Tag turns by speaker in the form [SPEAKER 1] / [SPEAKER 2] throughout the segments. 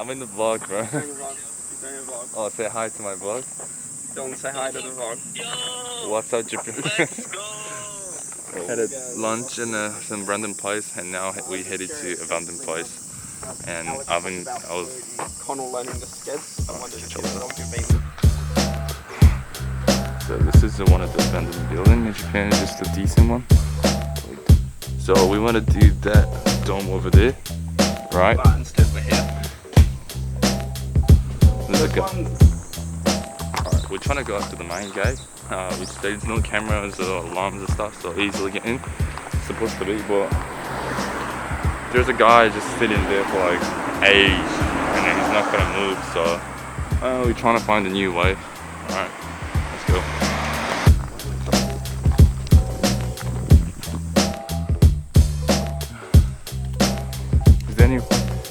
[SPEAKER 1] I'm in the vlog, bro.
[SPEAKER 2] You're doing a vlog. You're doing a vlog.
[SPEAKER 1] Oh, say hi to my vlog.
[SPEAKER 2] Don't say hi to the vlog.
[SPEAKER 1] What's up, Japan?
[SPEAKER 3] Let's go!
[SPEAKER 1] Had a lunch in some random place, and now we headed to a random place. And I was.
[SPEAKER 2] Connell learning the skeds. I wanted to
[SPEAKER 1] chill
[SPEAKER 2] do it
[SPEAKER 1] out.
[SPEAKER 2] on your baby.
[SPEAKER 1] So this is one of the abandoned buildings in Japan, just a decent one. So we want to do that dome over there, right?
[SPEAKER 2] But instead we're here.
[SPEAKER 1] There's a guy. Alright, we're trying to go up to the main gate. There's no cameras or alarms and stuff, so easily get in. Supposed to be, but there's a guy just sitting there for like ages, and then he's not gonna move. So we're trying to find a new way. Alright, let's go.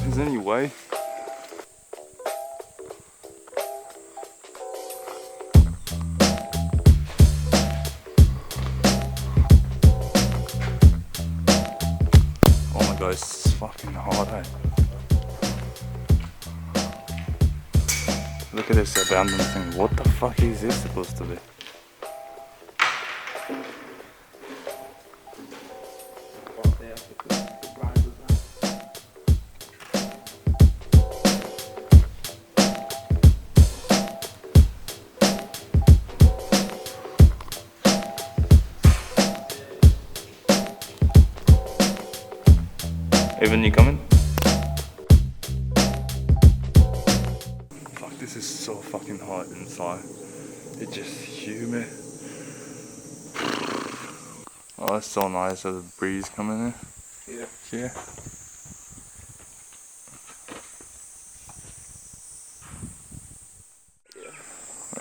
[SPEAKER 1] Is there any way? Oh my god, it's fucking hot, eh? Look at this abandoned thing. What the fuck is this supposed to be? Evan, you coming? Fuck, this is so fucking hot inside. It's just humid. Oh, it's so nice. There's a breeze coming in.
[SPEAKER 2] Yeah.
[SPEAKER 1] Yeah.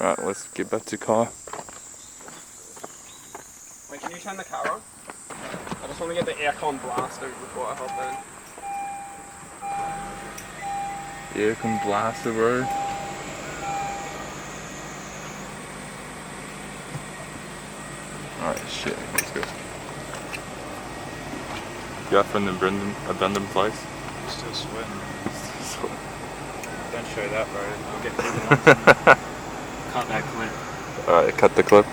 [SPEAKER 1] Alright, let's get back to the car.
[SPEAKER 2] Wait, can you turn the car on? I just want to get the aircon blasted before I hop in.
[SPEAKER 1] Yeah, can blast the road. Alright, shit, let's go. Yeah, from the abandoned place.
[SPEAKER 3] I'm still sweating.
[SPEAKER 1] So,
[SPEAKER 3] Don't show that, bro. I'll get people cut that clip.
[SPEAKER 1] alright, cut the clip.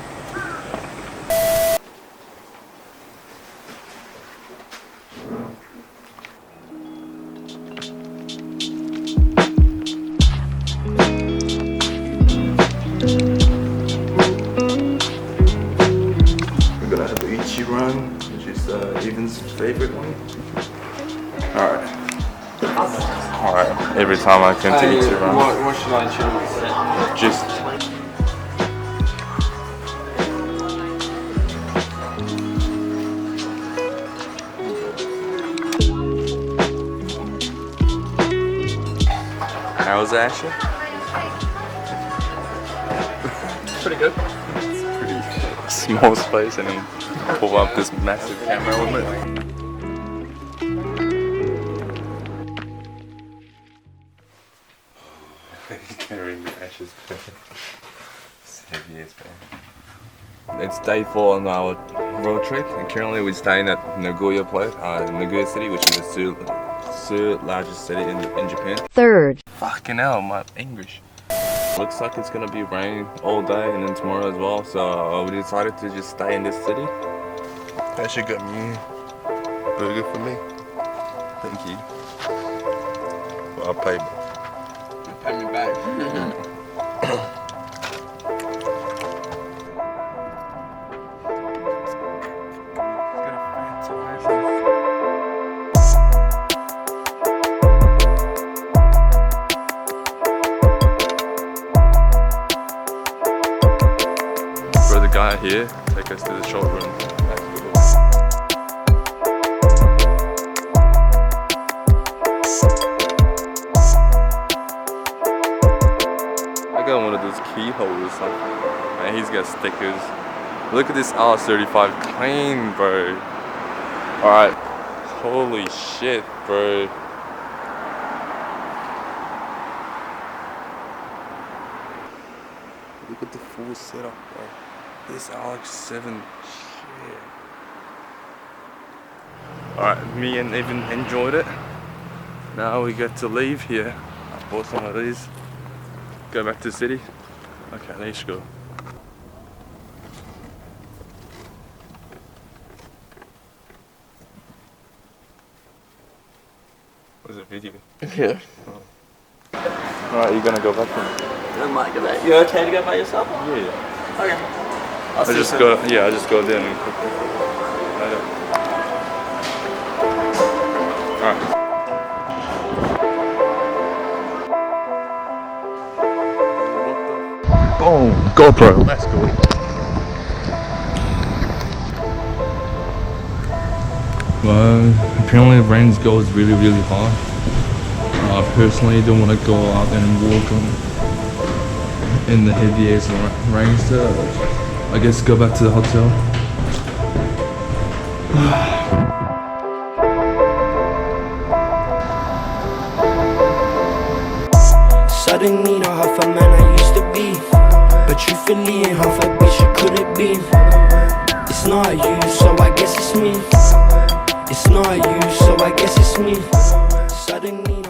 [SPEAKER 1] We're gonna have the Ichi run, which is Evan's favorite one. Alright. Alright, every time I come to Ichi run.
[SPEAKER 2] What should I choose?
[SPEAKER 1] Just how's Asher?
[SPEAKER 2] Pretty good.
[SPEAKER 1] Pretty small space, and then pull up this massive camera with it. Carrying the ashes. It's heavy as man. It's day 4 on our road trip, and currently we're staying at Nagoya place, Nagoya city, which is the third largest city in Japan.
[SPEAKER 4] Third.
[SPEAKER 1] Fucking hell, my English. Looks like it's gonna be raining all day and then tomorrow as well, so we decided to just stay in this city.
[SPEAKER 5] Asher got me a burger for me.
[SPEAKER 1] Thank you.
[SPEAKER 5] Well, I'll pay.
[SPEAKER 2] Pay me back.
[SPEAKER 1] For the guy here, take us to the showroom. I got one of those keyholes, and he's got stickers. Look at this R35 clean, bro. Alright. Holy shit, bro. Look at the full setup, bro. This RX-7 shit. Alright, me and Evan enjoyed it. Now we get to leave here. bought some of these. Go back to the city. Okay, let's go.
[SPEAKER 3] Was it video?
[SPEAKER 5] Yeah.
[SPEAKER 1] Alright, you're gonna go back then?
[SPEAKER 2] I might go back. You okay to go by yourself?
[SPEAKER 1] Yeah.
[SPEAKER 2] Okay.
[SPEAKER 1] I just go there and quickly. Alright.
[SPEAKER 5] Boom. GoPro. Let's go.
[SPEAKER 1] Well, apparently rain goes really hard. Personally, don't want to go out and walk in the heavy ass rain, so I guess go back to the hotel.
[SPEAKER 4] Suddenly not half a man I used to be, but truthfully ain't half a bitch you could've been. It's not you, so I guess it's me. It's not you, so I guess it's me. Suddenly